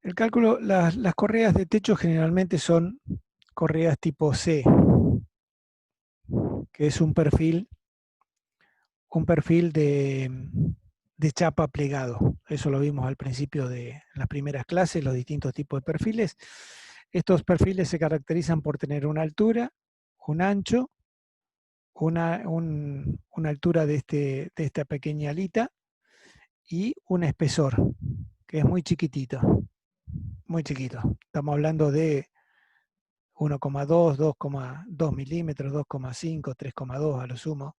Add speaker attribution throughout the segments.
Speaker 1: El cálculo, las correas de techo generalmente son correas tipo C, que es un perfil de chapa plegado. Eso lo vimos al principio de las primeras clases, los distintos tipos de perfiles. Estos perfiles se caracterizan por tener una altura, un ancho, una altura de esta pequeña alita y un espesor, que es muy chiquitito, muy chiquito. Estamos hablando de 1,2, 2,2 milímetros, 2,5, 3,2 a lo sumo,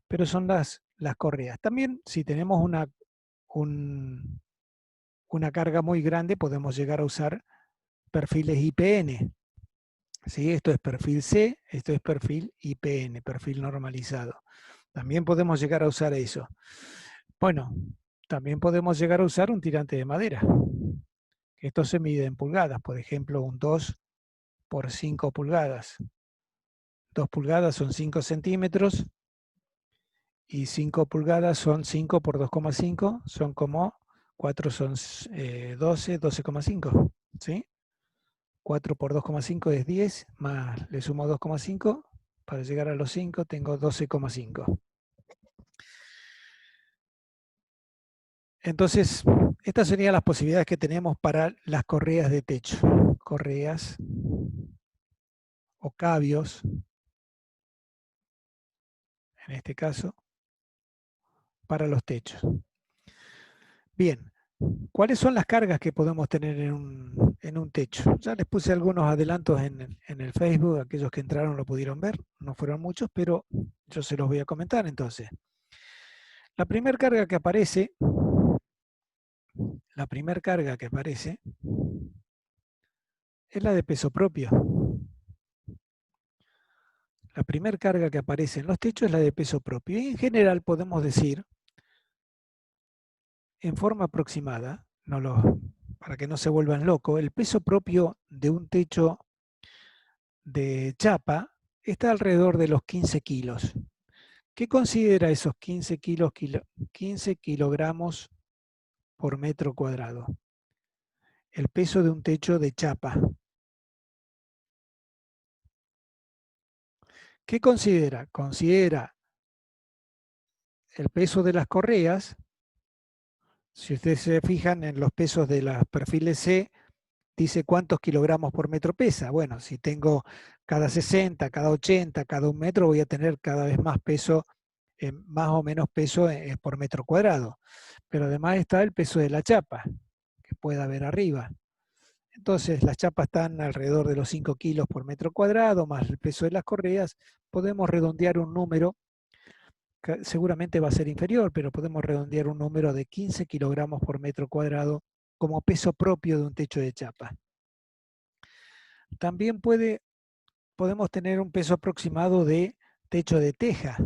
Speaker 1: pero son las correas. También si tenemos un- una carga muy grande podemos llegar a usar perfiles IPN. ¿Sí? Esto es perfil C, esto es perfil IPN, perfil normalizado. También podemos llegar a usar eso. Bueno, también podemos llegar a usar un tirante de madera. Esto se mide en pulgadas, por ejemplo, un 2 por 5 pulgadas. 2 pulgadas son 5 centímetros y 5 pulgadas son 5 por 2,5, son como 4 son 12, 12,5. ¿Sí? 4 por 2,5 es 10, más le sumo 2,5, para llegar a los 5 tengo 12,5. Entonces, estas serían las posibilidades que tenemos para las correas de techo. Correas o cabios, en este caso, para los techos. Bien, ¿cuáles son las cargas que podemos tener en un techo? Ya les puse algunos adelantos en el Facebook, aquellos que entraron lo pudieron ver, no fueron muchos, pero yo se los voy a comentar entonces. La primera carga que aparece, es la de peso propio. La primera carga que aparece en los techos es la de peso propio. Y en general podemos decir, en forma aproximada, para que no se vuelvan locos, el peso propio de un techo de chapa está alrededor de los 15 kilos. ¿Qué considera esos 15 kilogramos por metro cuadrado? El peso de un techo de chapa. ¿Qué considera? Considera el peso de las correas. Si ustedes se fijan en los pesos de los perfiles C, dice cuántos kilogramos por metro pesa. Bueno, si tengo cada 60, cada 80, cada 1 metro, voy a tener cada vez más peso, más o menos peso por metro cuadrado. Pero además está el peso de la chapa, que puede haber arriba. Entonces, las chapas están alrededor de los 5 kilos por metro cuadrado, más el peso de las correas. Podemos redondear un número, que seguramente va a ser inferior, pero podemos redondear un número de 15 kilogramos por metro cuadrado como peso propio de un techo de chapa. También podemos tener un peso aproximado de techo de tejas.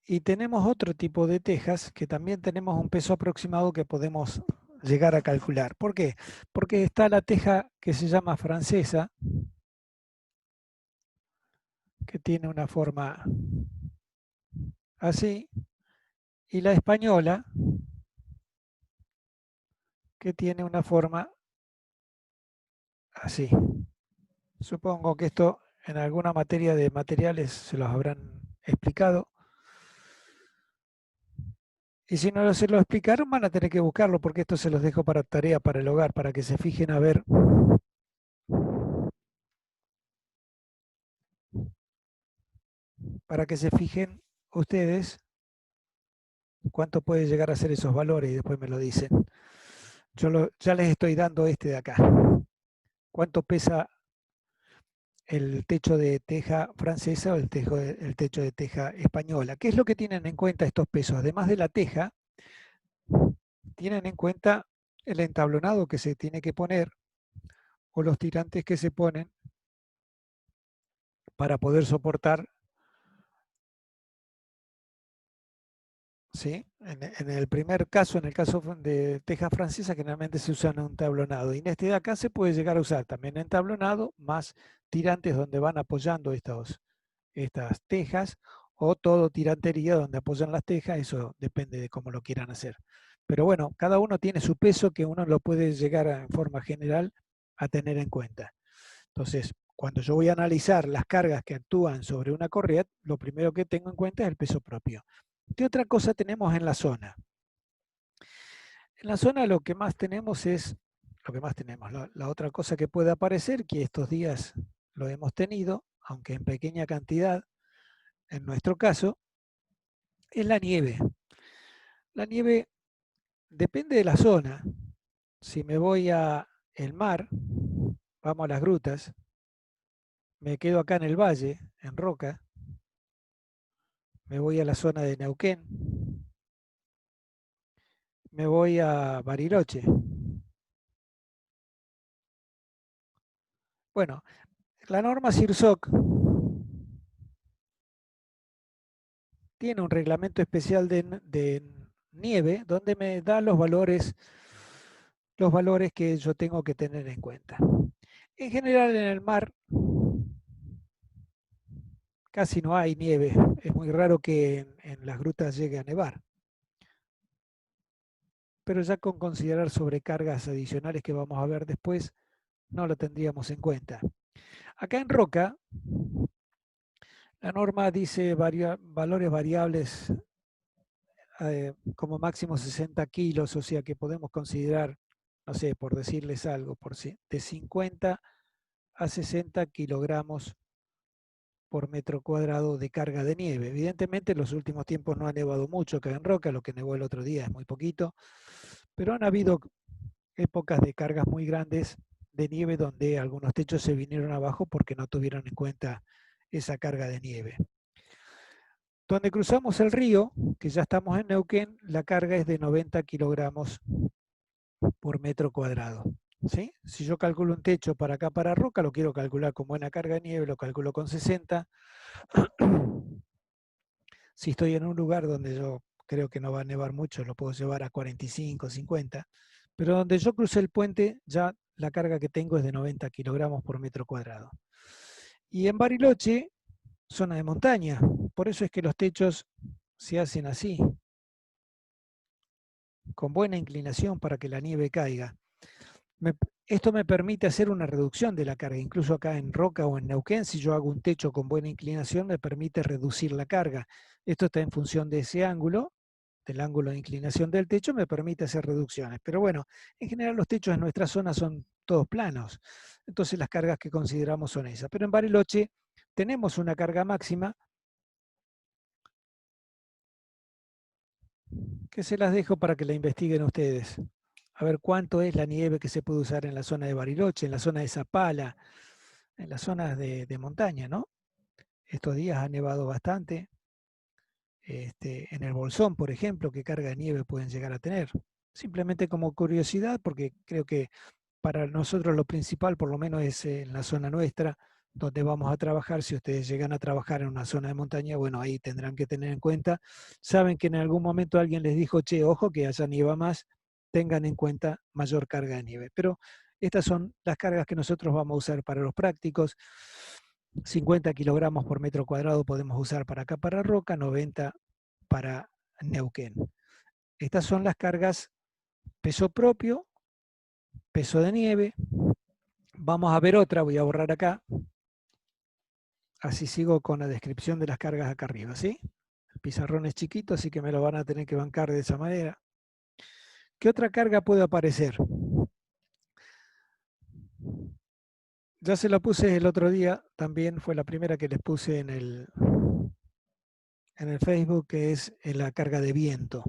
Speaker 1: Y tenemos otro tipo de tejas que también tenemos un peso aproximado que podemos llegar a calcular. ¿Por qué? Porque está la teja que se llama francesa, que tiene una forma así, y la española, que tiene una forma así. Supongo que esto en alguna materia de materiales se los habrán explicado. Y si no se lo explicaron, van a tener que buscarlo, porque esto se los dejo para tarea para el hogar, para que se fijen a ver, para que se fijen ustedes cuánto puede llegar a ser esos valores y después me lo dicen. Ya les estoy dando este de acá. ¿Cuánto pesa el techo de teja francesa o el techo de teja española? ¿Qué es lo que tienen en cuenta estos pesos? Además de la teja, tienen en cuenta el entablonado que se tiene que poner o los tirantes que se ponen para poder soportar. ¿Sí? En el primer caso, en el caso de teja francesa, generalmente se usa un tablonado. Y en este de acá se puede llegar a usar también en tablonado, más tirantes donde van apoyando estas tejas, o todo tirantería donde apoyan las tejas, eso depende de cómo lo quieran hacer. Pero bueno, cada uno tiene su peso que uno lo puede llegar en forma general a tener en cuenta. Entonces, cuando yo voy a analizar las cargas que actúan sobre una correa, lo primero que tengo en cuenta es el peso propio. ¿Qué otra cosa tenemos en la zona? En la zona lo que más tenemos es, lo que más tenemos, la otra cosa que puede aparecer, que estos días lo hemos tenido, aunque en pequeña cantidad, en nuestro caso, es la nieve. La nieve depende de la zona. Si me voy a el mar, vamos a las grutas, me quedo acá en el valle, en Roca, me voy a la zona de Neuquén, me voy a Bariloche. Bueno, la norma CIRSOC tiene un reglamento especial de nieve donde me da los valores que yo tengo que tener en cuenta. En general en el mar casi no hay nieve, es muy raro que en las grutas llegue a nevar, pero ya con considerar sobrecargas adicionales que vamos a ver después, no lo tendríamos en cuenta. Acá en Roca, la norma dice valores variables como máximo 60 kilos, o sea que podemos considerar, no sé, por decirles algo, de 50 a 60 kilogramos por metro cuadrado de carga de nieve. Evidentemente en los últimos tiempos no ha nevado mucho acá en Roca, lo que nevó el otro día es muy poquito, pero han habido épocas de cargas muy grandes de nieve donde algunos techos se vinieron abajo porque no tuvieron en cuenta esa carga de nieve. Donde cruzamos el río, que ya estamos en Neuquén, la carga es de 90 kilogramos por metro cuadrado. ¿Sí? Si yo calculo un techo para acá, para Roca, lo quiero calcular con buena carga de nieve, lo calculo con 60. Si estoy en un lugar donde yo creo que no va a nevar mucho, lo puedo llevar a 45, 50. Pero donde yo crucé el puente, ya la carga que tengo es de 90 kilogramos por metro cuadrado. Y en Bariloche, zona de montaña, por eso es que los techos se hacen así, con buena inclinación para que la nieve caiga. Esto me permite hacer una reducción de la carga. Incluso acá en Roca o en Neuquén, si yo hago un techo con buena inclinación, me permite reducir la carga. Esto está en función de ese ángulo, del ángulo de inclinación del techo, me permite hacer reducciones. Pero bueno, en general los techos en nuestra zona son todos planos. Entonces las cargas que consideramos son esas. Pero en Bariloche tenemos una carga máxima que se las dejo para que la investiguen ustedes. A ver cuánto es la nieve que se puede usar en la zona de Bariloche, en la zona de Zapala, en las zonas de montaña, ¿no? Estos días ha nevado bastante. En el Bolsón, por ejemplo, qué carga de nieve pueden llegar a tener. Simplemente como curiosidad, porque creo que para nosotros lo principal, por lo menos, es en la zona nuestra, donde vamos a trabajar. Si ustedes llegan a trabajar en una zona de montaña, bueno, ahí tendrán que tener en cuenta. Saben que en algún momento alguien les dijo, che, ojo, que allá nieva más, tengan en cuenta mayor carga de nieve. Pero estas son las cargas que nosotros vamos a usar para los prácticos. 50 kilogramos por metro cuadrado podemos usar para acá, para Roca, 90 para Neuquén. Estas son las cargas peso propio, peso de nieve. Vamos a ver otra, voy a borrar acá. Así sigo con la descripción de las cargas acá arriba, ¿sí? El pizarrón es chiquito, así que me lo van a tener que bancar de esa manera. ¿Qué otra carga puede aparecer? Ya se la puse el otro día, también fue la primera que les puse en el Facebook, que es la carga de viento.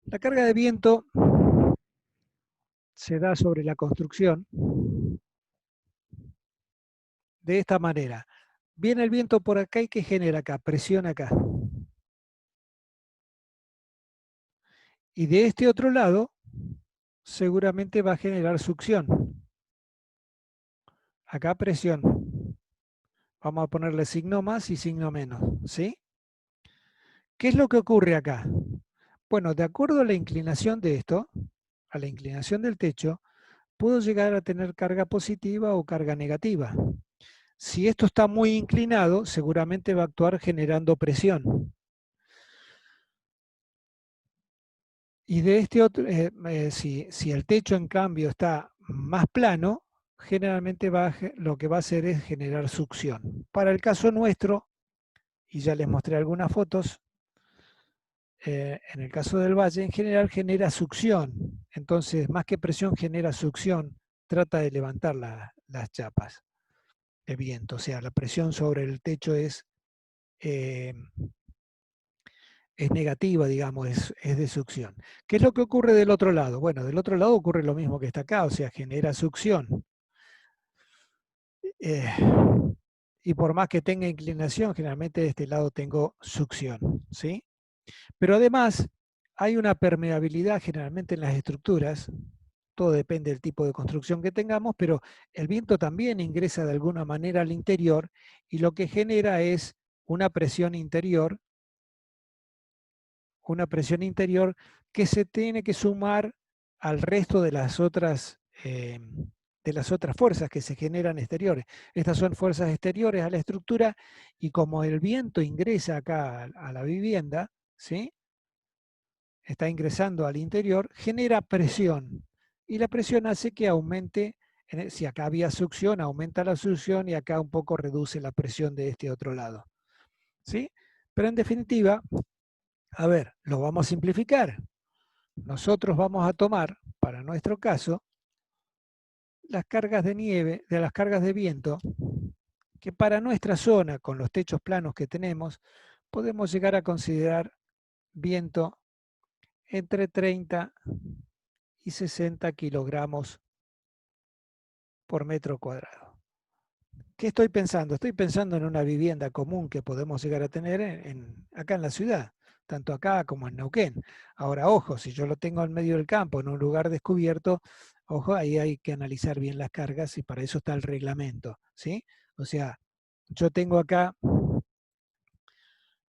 Speaker 1: La carga de viento se da sobre la construcción de esta manera. Viene el viento por acá y ¿qué genera acá? Presión acá. Y de este otro lado seguramente va a generar succión. Acá presión. Vamos a ponerle signo más y signo menos, ¿sí? ¿Qué es lo que ocurre acá? Bueno, de acuerdo a la inclinación de esto, a la inclinación del techo, puedo llegar a tener carga positiva o carga negativa. Si esto está muy inclinado, seguramente va a actuar generando presión. Y de este otro, si el techo en cambio está más plano, generalmente lo que va a hacer es generar succión. Para el caso nuestro, y ya les mostré algunas fotos, en el caso del valle en general genera succión. Entonces, más que presión, genera succión. Trata de levantar las chapas de viento. O sea, la presión sobre el techo eh, es negativa, digamos, es de succión. ¿Qué es lo que ocurre del otro lado? Bueno, del otro lado ocurre lo mismo que está acá, o sea, genera succión. Eh, y por más que tenga inclinación, generalmente de este lado tengo succión, ¿sí? Pero además hay una permeabilidad generalmente en las estructuras, todo depende del tipo de construcción que tengamos, pero el viento también ingresa de alguna manera al interior y lo que genera es una presión interior que se tiene que sumar al resto de las otras fuerzas que se generan exteriores. Estas son fuerzas exteriores a la estructura y como el viento ingresa acá a la vivienda, ¿sí? Está ingresando al interior, genera presión. Y la presión hace que aumente, si acá había succión, aumenta la succión y acá un poco reduce la presión de este otro lado. ¿Sí? Pero en definitiva, a ver, lo vamos a simplificar. Nosotros vamos a tomar, para nuestro caso, las cargas de nieve, de las cargas de viento, que para nuestra zona, con los techos planos que tenemos, podemos llegar a considerar viento entre 30 y 60 kilogramos por metro cuadrado. ¿Qué estoy pensando? Estoy pensando en una vivienda común que podemos llegar a tener acá en la ciudad, tanto acá como en Neuquén. Ahora, ojo, si yo lo tengo en medio del campo, en un lugar descubierto, ojo, ahí hay que analizar bien las cargas y para eso está el reglamento, ¿sí? O sea, yo tengo acá,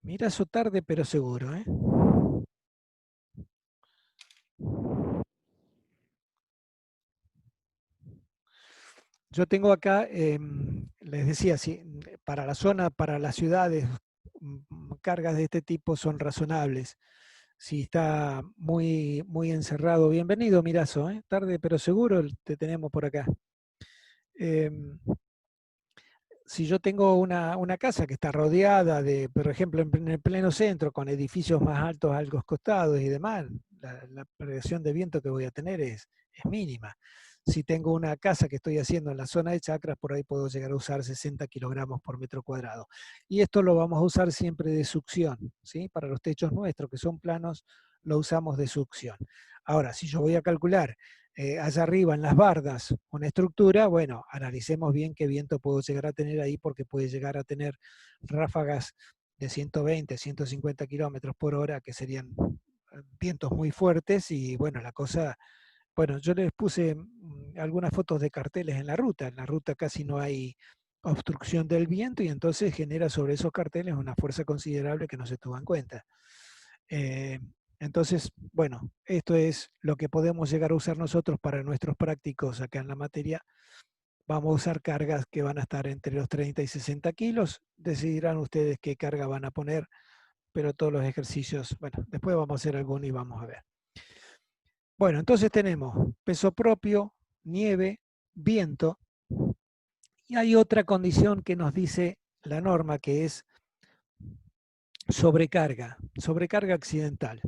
Speaker 1: mira eso tarde pero seguro, ¿eh? Yo tengo acá, les decía, si para la zona, para las ciudades, cargas de este tipo son razonables. Si está muy, muy encerrado, bienvenido, Mirazo, ¿eh? Tarde pero seguro te tenemos por acá. Em, si yo tengo una casa que está rodeada de, por ejemplo, en el pleno centro, con edificios más altos a los costados y demás, la presión de viento que voy a tener es mínima. Si tengo una casa que estoy haciendo en la zona de chacras, por ahí puedo llegar a usar 60 kilogramos por metro cuadrado. Y esto lo vamos a usar siempre de succión, ¿sí? Para los techos nuestros, que son planos, lo usamos de succión. Ahora, si yo voy a calcular allá arriba en las bardas una estructura, bueno, analicemos bien qué viento puedo llegar a tener ahí porque puede llegar a tener ráfagas de 120, 150 kilómetros por hora, que serían vientos muy fuertes y bueno, la cosa, bueno, yo les puse algunas fotos de carteles en la ruta casi no hay obstrucción del viento y entonces genera sobre esos carteles una fuerza considerable que no se tuvo en cuenta. Eh, entonces, bueno, esto es lo que podemos llegar a usar nosotros para nuestros prácticos acá en la materia. Vamos a usar cargas que van a estar entre los 30 y 60 kilos. Decidirán ustedes qué carga van a poner, pero todos los ejercicios, bueno, después vamos a hacer alguno y vamos a ver. Bueno, entonces tenemos peso propio, nieve, viento, y hay otra condición que nos dice la norma que es sobrecarga accidental.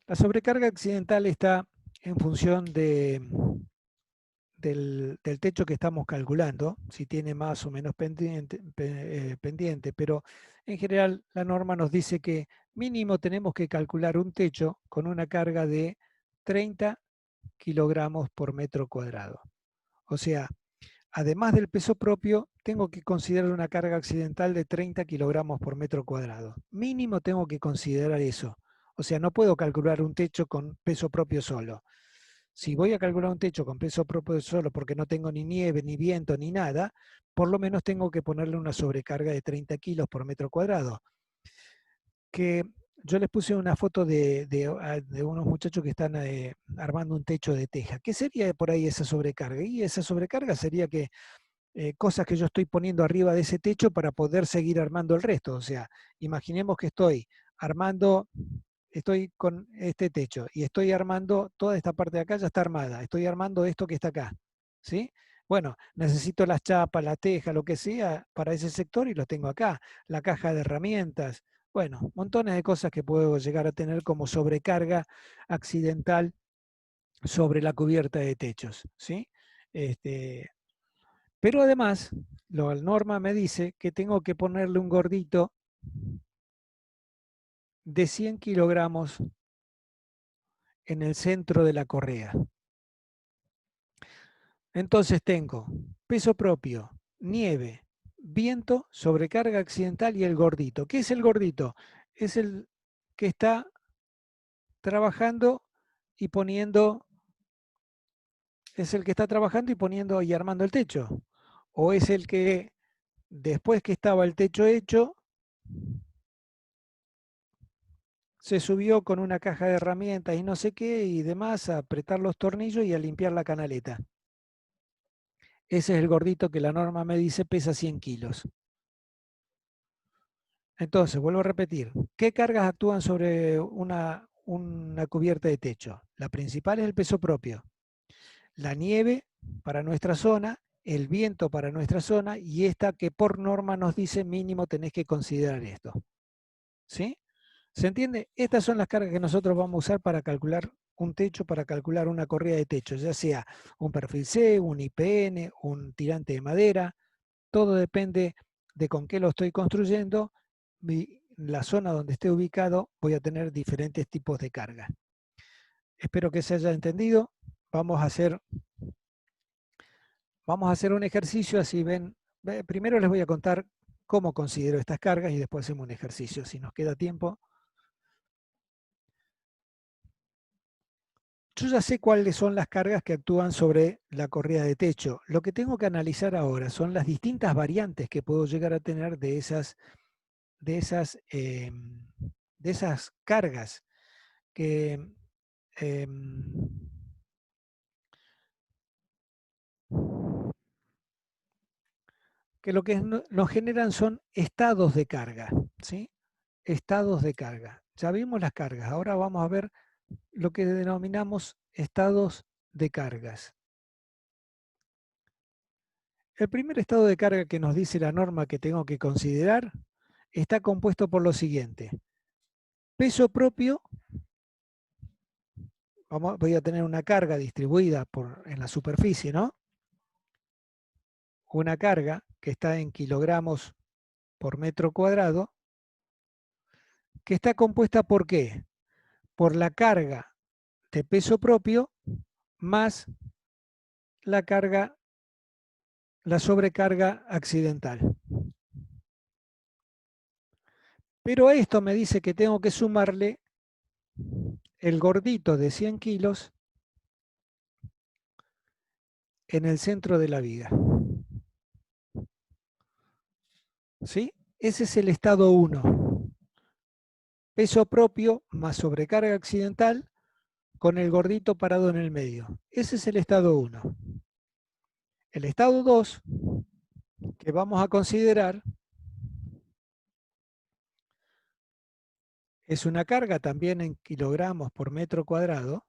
Speaker 1: La sobrecarga accidental está en función del techo que estamos calculando, si tiene más o menos pendiente, pero en general la norma nos dice que mínimo tenemos que calcular un techo con una carga de 30 kilogramos por metro cuadrado. O sea, además del peso propio, tengo que considerar una carga accidental de 30 kilogramos por metro cuadrado. Mínimo tengo que considerar eso. O sea, no puedo calcular un techo con peso propio solo. Si voy a calcular un techo con peso propio solo porque no tengo ni nieve, ni viento, ni nada, por lo menos tengo que ponerle una sobrecarga de 30 kilos por metro cuadrado. que yo les puse una foto de unos muchachos que están armando un techo de teja. ¿Qué sería por ahí esa sobrecarga? Y esa sobrecarga sería que cosas que yo estoy poniendo arriba de ese techo para poder seguir armando el resto. O sea, imaginemos que estoy con este techo y estoy armando toda esta parte de acá, ya está armada. Estoy armando esto que está acá. ¿Sí? Bueno, necesito las chapas, la teja, lo que sea para ese sector y lo tengo acá. La caja de herramientas. Bueno, montones de cosas que puedo llegar a tener como sobrecarga accidental sobre la cubierta de techos. ¿Sí? Este, pero además, la norma me dice que tengo que ponerle un gordito de 100 kilogramos en el centro de la correa. Entonces tengo peso propio, nieve, viento, sobrecarga accidental y el gordito. ¿Qué es el gordito? Es el que está trabajando y poniendo, es el que está trabajando y poniendo y armando el techo. O es el que después que estaba el techo hecho, se subió con una caja de herramientas y no sé qué y demás a apretar los tornillos y a limpiar la canaleta. Ese es el gordito que la norma me dice pesa 100 kilos. Entonces, vuelvo a repetir, ¿qué cargas actúan sobre una cubierta de techo? La principal es el peso propio, la nieve para nuestra zona, el viento para nuestra zona y esta que por norma nos dice mínimo tenés que considerar esto. ¿Sí? ¿Se entiende? Estas son las cargas que nosotros vamos a usar para calcular un techo, para calcular una correa de techo, ya sea un perfil C, un IPN, un tirante de madera, todo depende de con qué lo estoy construyendo. La zona donde esté ubicado voy a tener diferentes tipos de carga. Espero que se haya entendido. Vamos a hacer un ejercicio, así ven. Primero les voy a contar cómo considero estas cargas y después hacemos un ejercicio, si nos queda tiempo. Yo ya sé cuáles son las cargas que actúan sobre la correa de techo. Lo que tengo que analizar ahora son las distintas variantes que puedo llegar a tener de esas, eh, de esas cargas que, eh, que lo que nos generan son estados de carga, ¿sí? Estados de carga. Ya vimos las cargas, ahora vamos a ver lo que denominamos estados de cargas. El primer estado de carga que nos dice la norma que tengo que considerar está compuesto por lo siguiente. Peso propio, voy a tener una carga distribuida en la superficie, ¿no? Una carga que está en kilogramos por metro cuadrado, que está compuesta ¿por qué? Por la carga de peso propio más la carga, la sobrecarga accidental. Pero a esto me dice que tengo que sumarle el gordito de 100 kilos en el centro de la viga. ¿Sí? Ese es el estado 1. Peso propio más sobrecarga accidental con el gordito parado en el medio. Ese es el estado 1. El estado 2 que vamos a considerar es una carga también en kilogramos por metro cuadrado.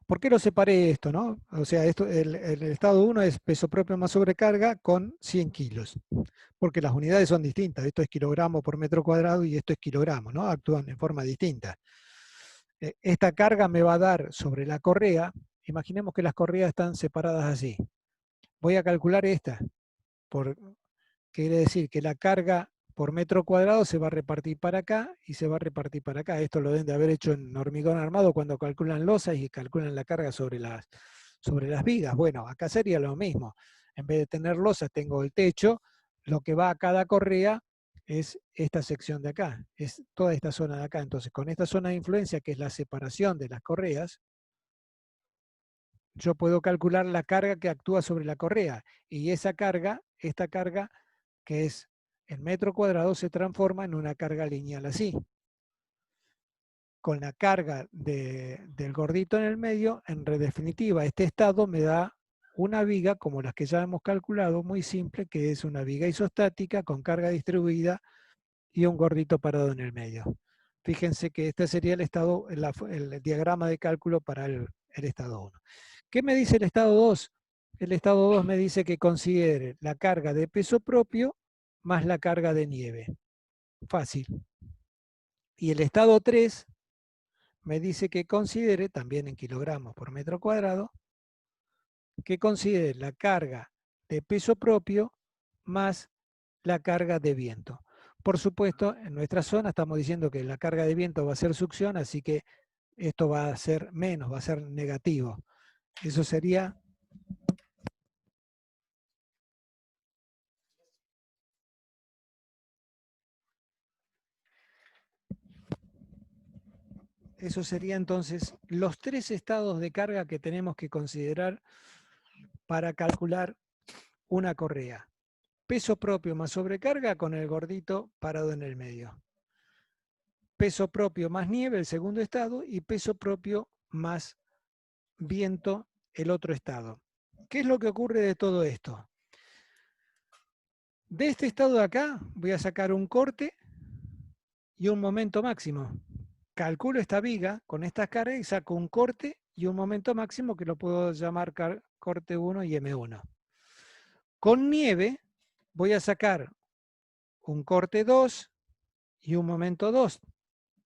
Speaker 1: ¿Por qué lo separé esto, no? O sea, el estado 1 es peso propio más sobrecarga con 100 kilos, porque las unidades son distintas. Esto es kilogramo por metro cuadrado y esto es kilogramo, ¿no? Actúan en forma distinta. Esta carga me va a dar sobre la correa. Imaginemos que las correas están separadas así. Voy a calcular esta, por, quiere decir que la carga por metro cuadrado se va a repartir para acá y se va a repartir para acá. Esto lo deben de haber hecho en hormigón armado cuando calculan losas y calculan la carga sobre las vigas. Bueno, acá sería lo mismo. En vez de tener losas, tengo el techo. Lo que va a cada correa es esta sección de acá, es toda esta zona de acá. Entonces, con esta zona de influencia, que es la separación de las correas, yo puedo calcular la carga que actúa sobre la correa. Y esa carga, esta carga, que es el metro cuadrado, se transforma en una carga lineal así. con la carga del gordito en el medio, en definitiva, este estado me da una viga, como las que ya hemos calculado, muy simple, que es una viga isostática con carga distribuida y un gordito parado en el medio. Fíjense que este sería el estado, el diagrama de cálculo para el estado 1. ¿Qué me dice el estado 2? El estado 2 me dice que considere la carga de peso propio más la carga de nieve. Fácil. Y el estado 3 me dice que considere, también en kilogramos por metro cuadrado, que considere la carga de peso propio más la carga de viento. Por supuesto, en nuestra zona estamos diciendo que la carga de viento va a ser succión, así que esto va a ser menos, va a ser negativo. Eso sería... Eso sería entonces los 3 estados de carga que tenemos que considerar para calcular una correa. Peso propio más sobrecarga con el gordito parado en el medio. Peso propio más nieve, el segundo estado, y peso propio más viento, el otro estado. ¿Qué es lo que ocurre de todo esto? De este estado de acá voy a sacar un corte y un momento máximo. Calculo esta viga con estas cargas y saco un corte y un momento máximo que lo puedo llamar corte 1 y M1. Con nieve voy a sacar un corte 2 y un momento 2.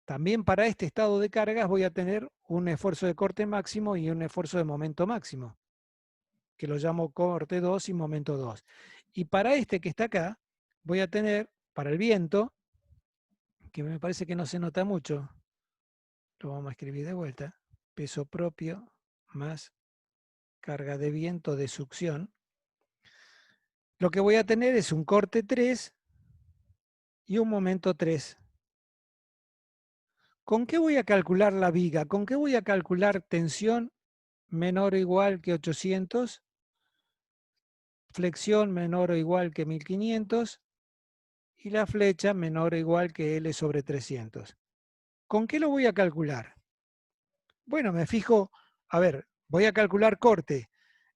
Speaker 1: También para este estado de cargas voy a tener un esfuerzo de corte máximo y un esfuerzo de momento máximo, que lo llamo corte 2 y momento 2. Y para este que está acá, voy a tener, para el viento, que me parece que no se nota mucho, lo vamos a escribir de vuelta, peso propio más carga de viento de succión. Lo que voy a tener es un corte 3 y un momento 3. ¿Con qué voy a calcular la viga? ¿Con qué voy a calcular tensión menor o igual que 800? Flexión menor o igual que 1500 y la flecha menor o igual que L sobre 300. ¿Con qué lo voy a calcular? Bueno, me fijo, a ver, voy a calcular corte.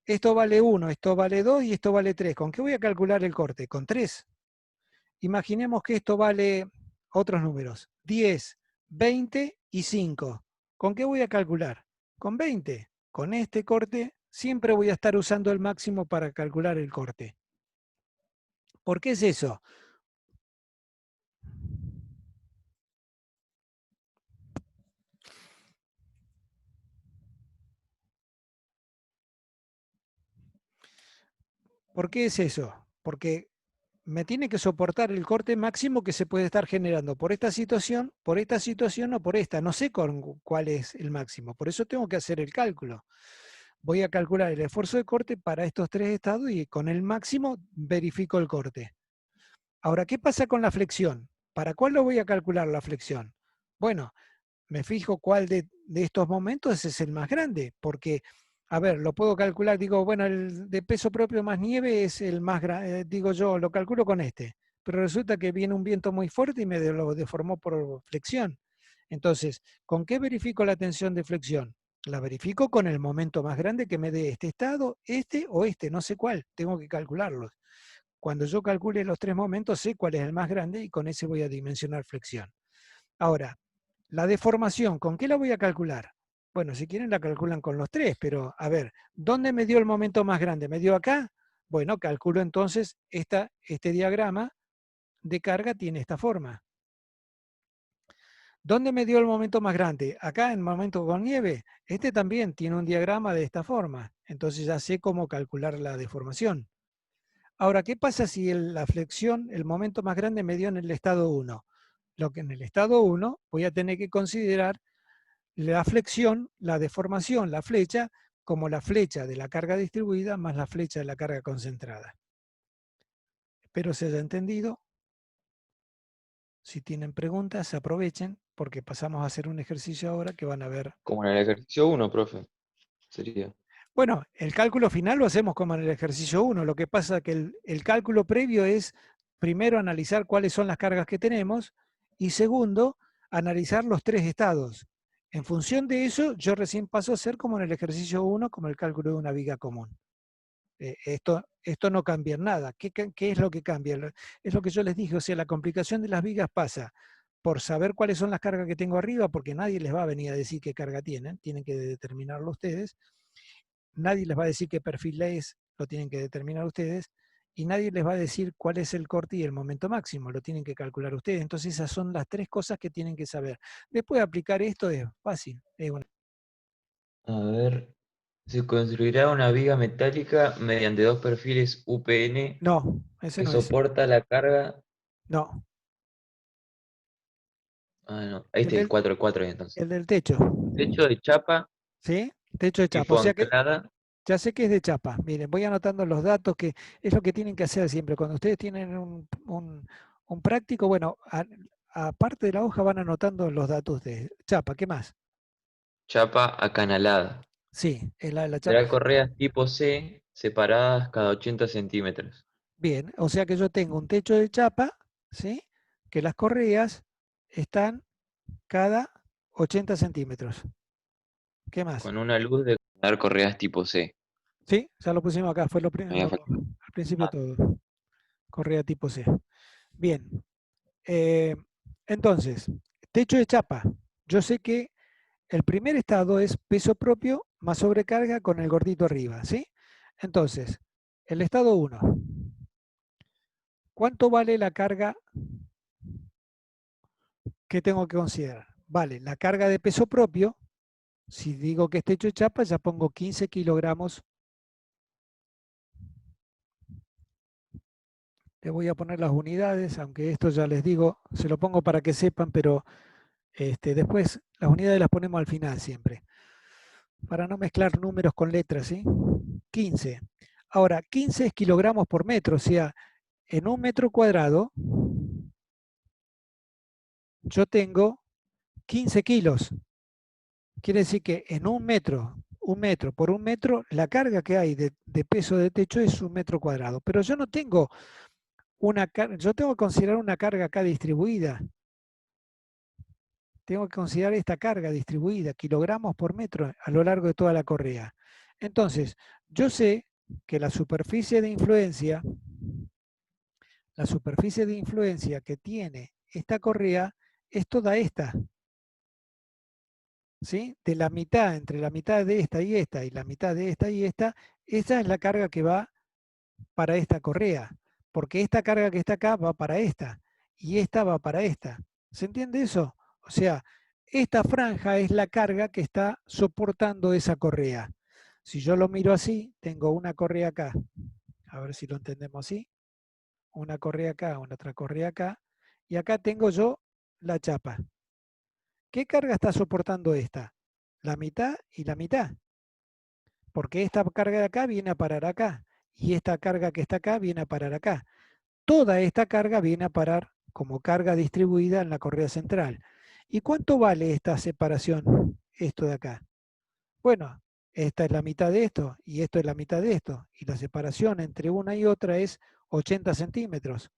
Speaker 1: Esto vale 1, esto vale 2 y esto vale 3. ¿Con qué voy a calcular el corte? Con 3. Imaginemos que esto vale otros números, 10, 20 y 5. ¿Con qué voy a calcular? Con 20. Con este corte siempre voy a estar usando el máximo para calcular el corte. ¿Por qué es eso? ¿Por qué es eso? Porque me tiene que soportar el corte máximo que se puede estar generando por esta situación o por esta. No sé cuál es el máximo. Por eso tengo que hacer el cálculo. Voy a calcular el esfuerzo de corte para estos 3 estados y con el máximo verifico el corte. Ahora, ¿qué pasa con la flexión? ¿Para cuál lo voy a calcular la flexión? Bueno, me fijo cuál de estos momentos es el más grande, porque, a ver, lo puedo calcular, digo, bueno, el de peso propio más nieve es el más grande, digo yo, lo calculo con este, pero resulta que viene un viento muy fuerte y me lo deformó por flexión. Entonces, ¿con qué verifico la tensión de flexión? La verifico con el momento más grande que me dé este estado, este o este, no sé cuál, tengo que calcularlos. Cuando yo calcule los 3 momentos, sé cuál es el más grande y con ese voy a dimensionar flexión. Ahora, la deformación, ¿con qué la voy a calcular? Bueno, si quieren la calculan con los 3, pero a ver, ¿dónde me dio el momento más grande? ¿Me dio acá? Bueno, calculo entonces este diagrama de carga tiene esta forma. ¿Dónde me dio el momento más grande? Acá en momento con nieve. Este también tiene un diagrama de esta forma. Entonces ya sé cómo calcular la deformación. Ahora, ¿qué pasa si la flexión, el momento más grande me dio en el estado 1? Lo que en el estado 1 voy a tener que considerar la flexión, la deformación, la flecha, como la flecha de la carga distribuida más la flecha de la carga concentrada. Espero se haya entendido. Si tienen preguntas, aprovechen, porque pasamos a hacer un ejercicio ahora que van a ver.
Speaker 2: Como en el ejercicio 1, profe, sería.
Speaker 1: Bueno, el cálculo final lo hacemos como en el ejercicio 1. Lo que pasa es que el cálculo previo es, primero, analizar cuáles son las cargas que tenemos y segundo, analizar los tres estados. En función de eso, yo recién paso a hacer como en el ejercicio 1, como el cálculo de una viga común. Esto no cambia en nada. ¿Qué es lo que cambia? Es lo que yo les dije, o sea, la complicación de las vigas pasa por saber cuáles son las cargas que tengo arriba, porque nadie les va a venir a decir qué carga tienen que determinarlo ustedes. Nadie les va a decir qué perfil es, lo tienen que determinar ustedes. Y nadie les va a decir cuál es el corte y el momento máximo, lo tienen que calcular ustedes. Entonces esas son las tres cosas que tienen que saber. Después de aplicar esto es fácil.
Speaker 2: A ver, se construirá una viga metálica mediante dos perfiles UPN
Speaker 1: No, ese
Speaker 2: que
Speaker 1: no es.
Speaker 2: soporta la carga.
Speaker 1: No,
Speaker 2: Ah, no, ahí
Speaker 1: el
Speaker 2: está el
Speaker 1: del,
Speaker 2: 4 entonces.
Speaker 1: el del techo.
Speaker 2: Techo de chapa,
Speaker 1: ¿Sí? Techo de chapa. O
Speaker 2: tipo
Speaker 1: sea que
Speaker 2: anclada.
Speaker 1: ya sé que es de chapa. Miren, voy anotando los datos, que es lo que tienen que hacer siempre. Cuando ustedes tienen un práctico, bueno, aparte de la hoja van anotando los datos de chapa. ¿Qué más?
Speaker 2: Chapa acanalada.
Speaker 1: Sí, es la chapa.
Speaker 2: Será correas tipo C separadas cada 80 centímetros.
Speaker 1: Bien, o sea que yo tengo un techo de chapa, ¿sí? Que las correas están cada 80 centímetros. ¿Qué más?
Speaker 2: Con una luz de dar correas tipo C.
Speaker 1: Sí, ya lo pusimos acá, fue
Speaker 2: Me había faltado.
Speaker 1: al principio
Speaker 2: Ah,
Speaker 1: todo. Correa tipo C. Bien, eh, entonces, techo de chapa. Yo sé que el primer estado es peso propio más sobrecarga con el gordito arriba, ¿sí? Entonces, el estado 1. ¿Cuánto vale la carga que tengo que considerar? Vale, la carga de peso propio. Si digo que es techo de chapa, ya pongo 15 kilogramos. Le voy a poner las unidades, aunque esto ya les digo, se lo pongo para que sepan, pero después las unidades las ponemos al final siempre, para no mezclar números con letras, ¿sí? 15. Ahora, 15 es kilogramos por metro, o sea, en un metro cuadrado yo tengo 15 kilos. Quiere decir que en un metro por un metro, la carga que hay de peso de techo es un metro cuadrado. Pero yo no tengo una carga, yo tengo que considerar una carga acá distribuida. Tengo que considerar esta carga distribuida, kilogramos por metro a lo largo de toda la correa. Entonces, yo sé que la superficie de influencia que tiene esta correa es toda esta, ¿sí? De la mitad, entre la mitad de esta y la mitad de esta y esa es la carga que va para esta correa, porque esta carga que está acá va para esta y esta va para esta. ¿Se entiende eso? O sea, esta franja es la carga que está soportando esa correa. Si yo lo miro así, tengo una correa acá, a ver si lo entendemos así, una correa acá, una otra correa acá, y acá tengo yo la chapa. ¿Qué carga está soportando esta? La mitad y la mitad, porque esta carga de acá viene a parar acá, y esta carga que está acá viene a parar acá. Toda esta carga viene a parar como carga distribuida en la correa central. ¿Y cuánto vale esta separación, esto de acá? Bueno, esta es la mitad de esto y esto es la mitad de esto. Y la separación entre una y otra es 80 centímetros.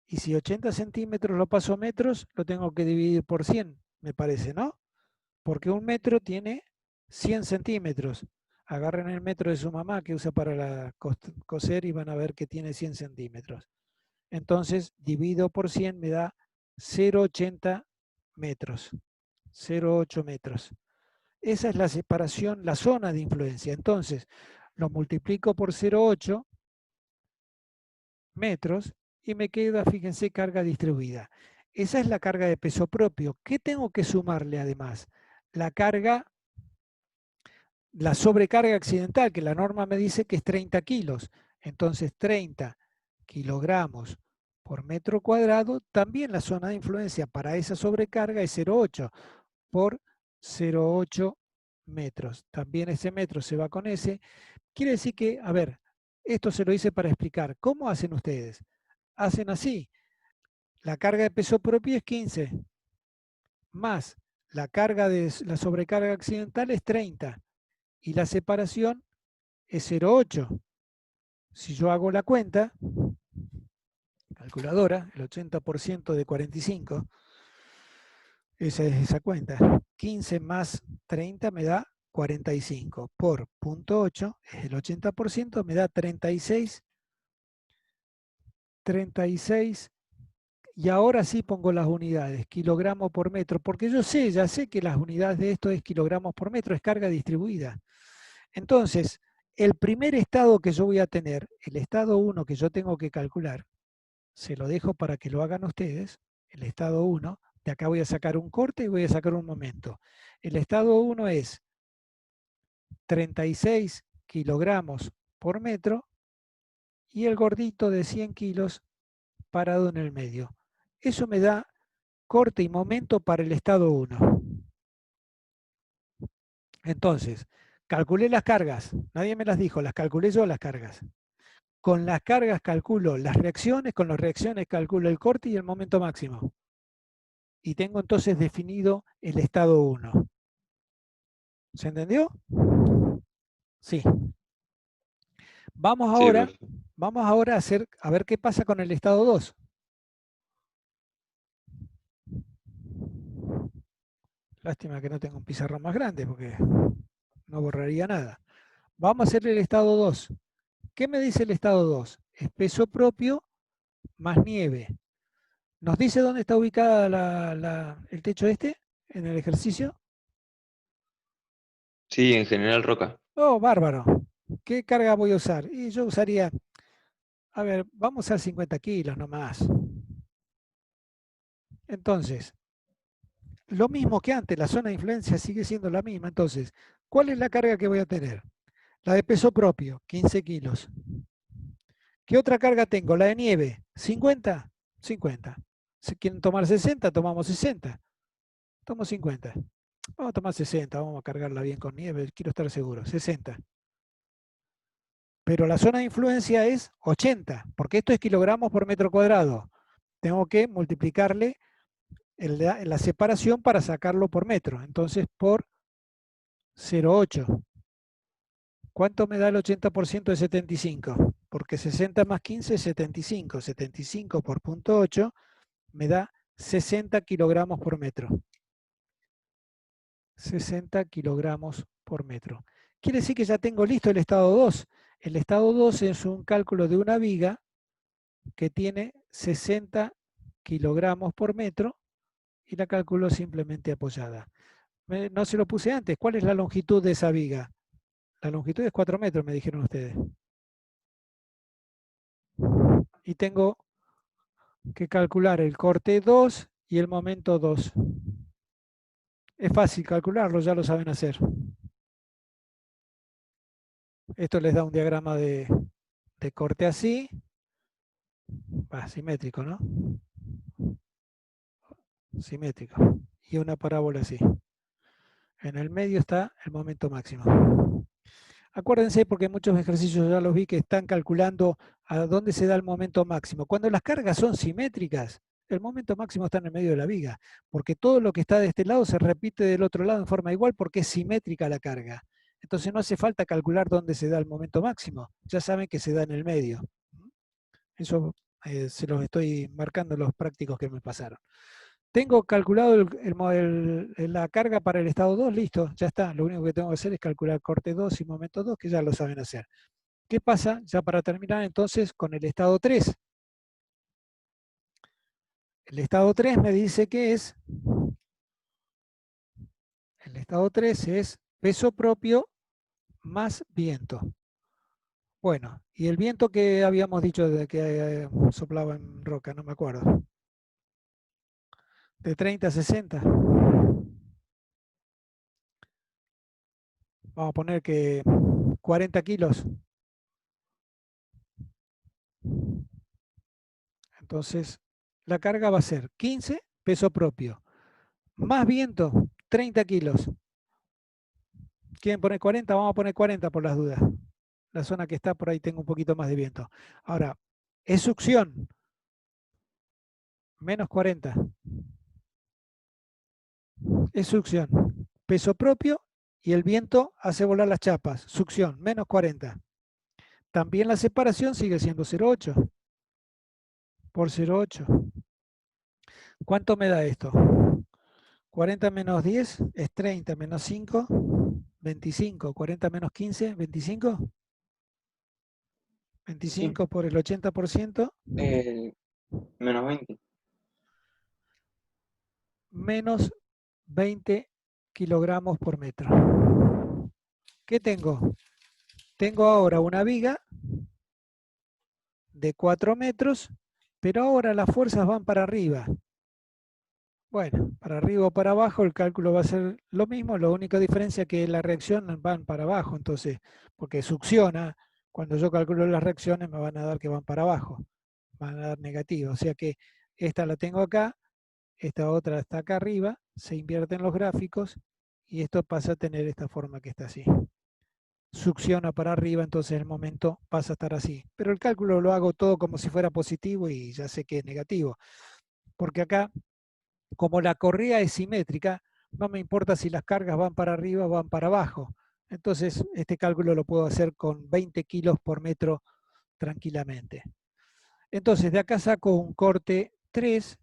Speaker 1: Y si 80 centímetros lo paso a metros, lo tengo que dividir por 100, me parece, ¿no? Porque un metro tiene 100 centímetros. Agarren el metro de su mamá que usa para coser y van a ver que tiene 100 centímetros. Entonces, divido por 100 me da 0,80 metros. 0,8 metros. Esa es la separación, la zona de influencia. Entonces, lo multiplico por 0,8 metros y me queda, fíjense, carga distribuida. Esa es la carga de peso propio. ¿Qué tengo que sumarle además? La carga, la sobrecarga accidental, que la norma me dice que es 30 kilos. Entonces, 30 kilogramos por metro cuadrado, también la zona de influencia para esa sobrecarga es 0,8 por 0,8 metros. También ese metro se va con ese. Quiere decir que, a ver, esto se lo hice para explicar. ¿Cómo hacen ustedes? Hacen así. La carga de peso propio es 15, más la carga de la sobrecarga accidental es 30 y la separación es 0,8. Si yo hago la cuenta, calculadora, el 80% de 45, Esa es esa cuenta. 15 más 30 me da 45 por 0,8 es el 80%, me da 36. 36. Y ahora sí pongo las unidades, kilogramos por metro, porque yo sé, ya sé que las unidades de esto es kilogramos por metro, es carga distribuida. Entonces, el primer estado que yo voy a tener, el estado 1 que yo tengo que calcular, se lo dejo para que lo hagan ustedes, el estado 1, de acá voy a sacar un corte y voy a sacar un momento. El estado 1 es 36 kilogramos por metro y el gordito de 100 kilos parado en el medio. Eso me da corte y momento para el estado 1. Entonces, calculé las cargas, nadie me las dijo, las calculé yo las cargas. Con las cargas calculo las reacciones, con las reacciones calculo el corte y el momento máximo. Y tengo entonces definido el estado 1. ¿Se entendió? Sí. Vamos
Speaker 2: Sí,
Speaker 1: ahora,
Speaker 2: profe.
Speaker 1: a ver qué pasa con el estado 2. Lástima que no tengo un pizarrón más grande porque no borraría nada. Vamos a hacer el estado 2. ¿Qué me dice el estado 2? Es peso propio más nieve. ¿Nos dice dónde está ubicada el techo este en el ejercicio?
Speaker 2: Sí, en general Roca.
Speaker 1: Oh, bárbaro. ¿Qué carga voy a usar? Y yo usaría, a ver, vamos a usar 50 kilos nomás. Entonces, lo mismo que antes, la zona de influencia sigue siendo la misma. Entonces, ¿cuál es la carga que voy a tener? La de peso propio, 15 kilos. ¿Qué otra carga tengo? La de nieve, 50. 50. Si quieren tomar 60, tomamos 60. Tomo 50. Vamos a tomar 60, vamos a cargarla bien con nieve, quiero estar seguro. 60. Pero la zona de influencia es 80, porque esto es kilogramos por metro cuadrado. Tengo que multiplicarle la separación para sacarlo por metro. Entonces, por 0,8. ¿Cuánto me da el 80% de 75? Porque 60 más 15 es 75. 75 por 0,8 me da 60 kilogramos por metro. 60 kilogramos por metro. Quiere decir que ya tengo listo el estado 2. El estado 2 es un cálculo de una viga que tiene 60 kilogramos por metro y la calculo simplemente apoyada. No se lo puse antes. ¿Cuál es la longitud de esa viga? La longitud es 4 metros, me dijeron ustedes. Y tengo que calcular el corte 2 y el momento 2. Es fácil calcularlo, ya lo saben hacer. Esto les da un diagrama de corte así, simétrico, ¿no? Simétrico. Y una parábola así. En el medio está el momento máximo. Acuérdense, porque muchos ejercicios ya los vi que están calculando a dónde se da el momento máximo. Cuando las cargas son simétricas, el momento máximo está en el medio de la viga, porque todo lo que está de este lado se repite del otro lado en forma igual porque es simétrica la carga. Entonces no hace falta calcular dónde se da el momento máximo, ya saben que se da en el medio. Eso se los estoy marcando los prácticos que me pasaron. Tengo calculado la carga para el estado 2, listo, ya está. Lo único que tengo que hacer es calcular corte 2 y momento 2, que ya lo saben hacer. ¿Qué pasa? Ya para terminar entonces con el estado 3. El estado 3 me dice que el estado 3 es peso propio más viento. Bueno, y el viento que habíamos dicho de que soplaba en Roca, no me acuerdo. De 30 a 60. Vamos a poner que 40 kilos. Entonces, la carga va a ser 15, peso propio, más viento, 30 kilos. ¿Quieren poner 40? Vamos a poner 40 por las dudas. La zona que está por ahí tengo un poquito más de viento. Ahora, es succión, menos 40. Es succión. Peso propio y el viento hace volar las chapas. Succión, menos 40. También la separación sigue siendo 0,8 por 0,8. ¿Cuánto me da esto? 40 menos 10 es 30, menos 5, 25. 40 menos 15, 25.
Speaker 3: Sí.
Speaker 1: 25 por el 80%,
Speaker 3: Menos 20.
Speaker 1: menos 20 kilogramos por metro. ¿Qué tengo? Tengo ahora una viga de 4 metros, pero ahora las fuerzas van para arriba. Bueno, para arriba o para abajo el cálculo va a ser lo mismo, la única diferencia es que la reacción van para abajo, entonces, porque succiona, cuando yo calculo las reacciones me van a dar que van para abajo, van a dar negativo, o sea que esta la tengo acá, esta otra está acá arriba, se invierten los gráficos y esto pasa a tener esta forma que está así. Succiona para arriba, entonces el momento pasa a estar así. Pero el cálculo lo hago todo como si fuera positivo y ya sé que es negativo, porque acá como la correa es simétrica, no me importa si las cargas van para arriba o van para abajo. Entonces, este cálculo lo puedo hacer con 20 kilos por metro tranquilamente. Entonces, de acá saco un corte 3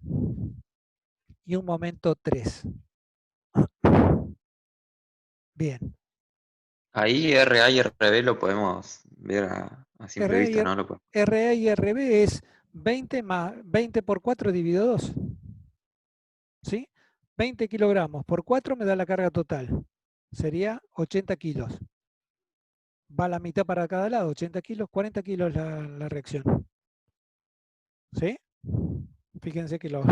Speaker 1: y un momento 3. Bien.
Speaker 2: Ahí RA y RB lo podemos ver a simple
Speaker 1: RA y,
Speaker 2: vista, ¿no? Lo podemos.
Speaker 1: RA y RB es 20 por 4 dividido 2. ¿Sí? 20 kilogramos por 4 me da la carga total. Sería 80 kilos. Va la mitad para cada lado, 80 kilos, 40 kilos la reacción. ¿Sí? Fíjense que lo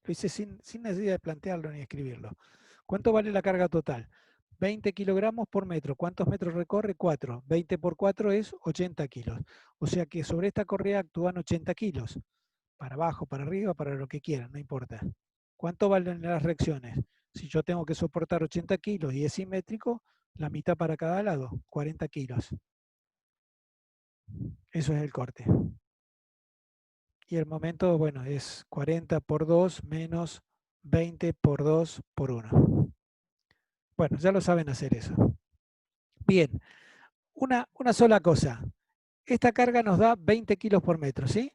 Speaker 1: hice sin necesidad de plantearlo ni escribirlo. ¿Cuánto vale la carga total? 20 kilogramos por metro. ¿Cuántos metros recorre? 4. 20 por 4 es 80 kilos. O sea que sobre esta correa actúan 80 kilos. Para abajo, para arriba, para lo que quieran, no importa. ¿Cuánto valen las reacciones? Si yo tengo que soportar 80 kilos y es simétrico, la mitad para cada lado, 40 kilos. Eso es el corte. Y el momento, bueno, es 40 por 2 menos 20 por 2 por 1. Bueno, ya lo saben hacer eso. Bien, una sola cosa. Esta carga nos da 20 kilos por metro, ¿sí?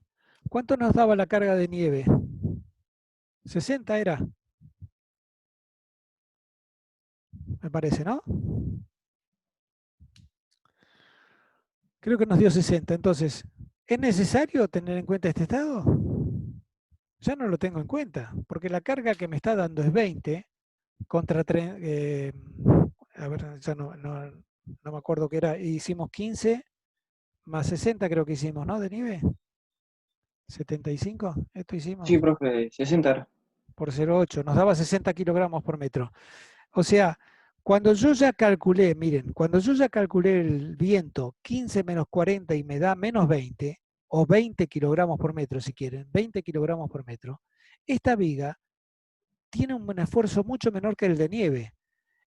Speaker 1: ¿Cuánto nos daba la carga de nieve? 60 era, me parece, ¿no? Creo que nos dio 60. Entonces, ¿es necesario tener en cuenta este estado? Ya no lo tengo en cuenta, porque la carga que me está dando es 20 contra a ver, ya no me acuerdo qué era, hicimos 15 más 60 creo que hicimos, ¿no? De nieve, 75, esto hicimos
Speaker 3: Sí, profe, 60.
Speaker 1: por 0,8, nos daba 60 kilogramos por metro. O sea, cuando yo ya calculé, miren, cuando yo ya calculé el viento 15 menos 40 y me da menos 20, o 20 kilogramos por metro si quieren, 20 kilogramos por metro, esta viga tiene un esfuerzo mucho menor que el de nieve.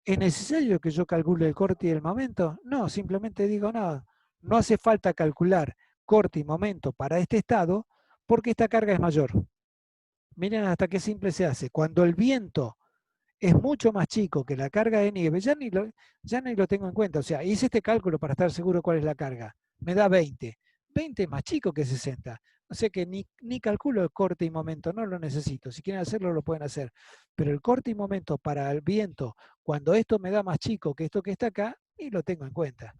Speaker 1: ¿Es necesario que yo calcule el corte y el momento? No, simplemente digo, no, no hace falta calcular corte y momento para este estado porque esta carga es mayor. Miren hasta qué simple se hace. Cuando el viento es mucho más chico que la carga de nieve, ya ni lo tengo en cuenta. O sea, hice este cálculo para estar seguro cuál es la carga. Me da 20. 20 es más chico que 60. O sea que ni calculo el corte y momento, no lo necesito. Si quieren hacerlo, lo pueden hacer. Pero el corte y momento para el viento, cuando esto me da más chico que esto que está acá, ni lo tengo en cuenta.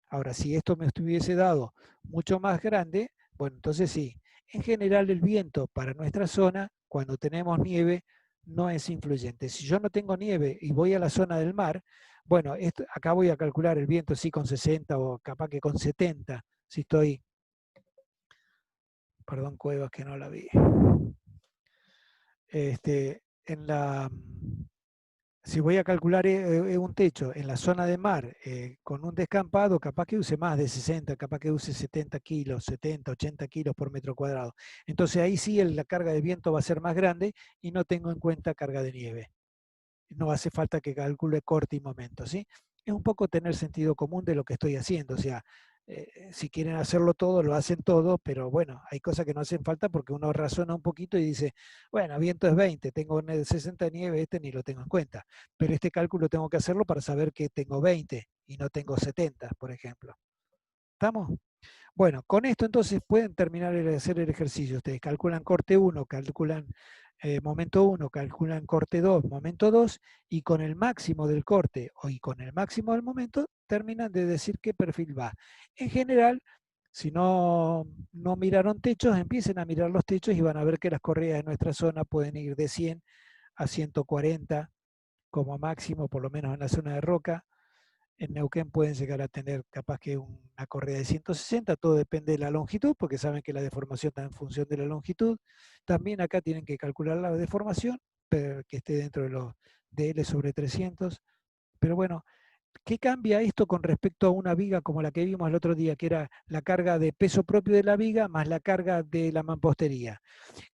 Speaker 1: Ahora, si esto me estuviese dado mucho más grande, bueno, entonces sí. En general, el viento para nuestra zona, cuando tenemos nieve, no es influyente. Si yo no tengo nieve y voy a la zona del mar, bueno, acá voy a calcular el viento sí con 60 o capaz que con 70, si estoy, perdón, Cuevas que no la vi. En la, si voy a calcular un techo en la zona de mar con un descampado, capaz que use más de 60, capaz que use 70 kilos, 70, 80 kilos por metro cuadrado. Entonces ahí sí la carga de viento va a ser más grande y no tengo en cuenta carga de nieve. No hace falta que calcule corte y momento, ¿sí? Es un poco tener sentido común de lo que estoy haciendo, o sea, si quieren hacerlo todo, lo hacen todo, pero bueno, hay cosas que no hacen falta porque uno razona un poquito y dice, bueno, viento es 20, tengo 60 de nieve, este ni lo tengo en cuenta, pero este cálculo tengo que hacerlo para saber que tengo 20 y no tengo 70, por ejemplo. ¿Estamos? Bueno, con esto entonces pueden terminar de hacer el ejercicio. Ustedes calculan corte 1, calculan momento 1, calculan corte 2, momento 2, y con el máximo del corte y con el máximo del momento terminan de decir qué perfil va. En general, si no miraron techos, empiecen a mirar los techos y van a ver que las correas de nuestra zona pueden ir de 100 a 140 como máximo, por lo menos en la zona de Roca. En Neuquén pueden llegar a tener capaz que una correa de 160, todo depende de la longitud, porque saben que la deformación está en función de la longitud. También acá tienen que calcular la deformación, pero que esté dentro de los DL sobre 300. Pero bueno, ¿qué cambia esto con respecto a una viga como la que vimos el otro día, que era la carga de peso propio de la viga más la carga de la mampostería?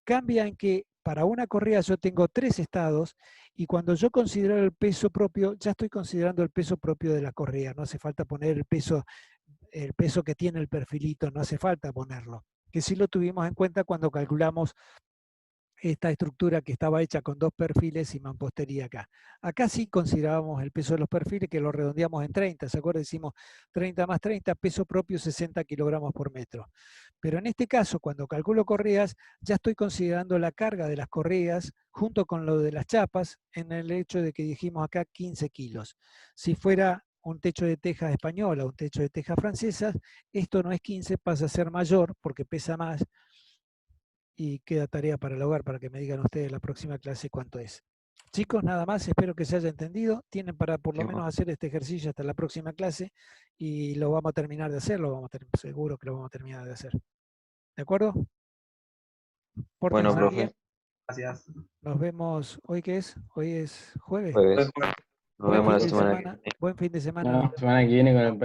Speaker 1: Cambia en que para una correa yo tengo 3 estados y cuando yo considero el peso propio, ya estoy considerando el peso propio de la correa. No hace falta poner el peso que tiene el perfilito, no hace falta ponerlo. Que sí lo tuvimos en cuenta cuando calculamos esta estructura que estaba hecha con 2 perfiles y mampostería acá. Acá sí considerábamos el peso de los perfiles, que lo redondeamos en 30, ¿se acuerdan? Decimos 30 más 30, peso propio 60 kilogramos por metro. Pero en este caso, cuando calculo correas, ya estoy considerando la carga de las correas junto con lo de las chapas, en el hecho de que dijimos acá 15 kilos. Si fuera un techo de teja española, un techo de teja francesa, esto no es 15, pasa a ser mayor porque pesa más, y queda tarea para el hogar, para que me digan ustedes la próxima clase cuánto es. Chicos, nada más, espero que se haya entendido. Tienen para por lo menos hacer este ejercicio hasta la próxima clase y lo vamos a terminar de hacer, seguro que lo vamos a terminar de hacer. ¿De acuerdo?
Speaker 2: Bueno,
Speaker 1: Pórtense
Speaker 2: profe.
Speaker 1: bien. Gracias. Nos vemos, ¿hoy qué es? Hoy es jueves.
Speaker 2: Jueves. Nos
Speaker 1: Buen
Speaker 2: vemos
Speaker 1: fin
Speaker 2: la
Speaker 1: de
Speaker 2: semana que
Speaker 1: semana.
Speaker 2: viene.
Speaker 1: Buen fin de semana.
Speaker 3: No, semana que viene con el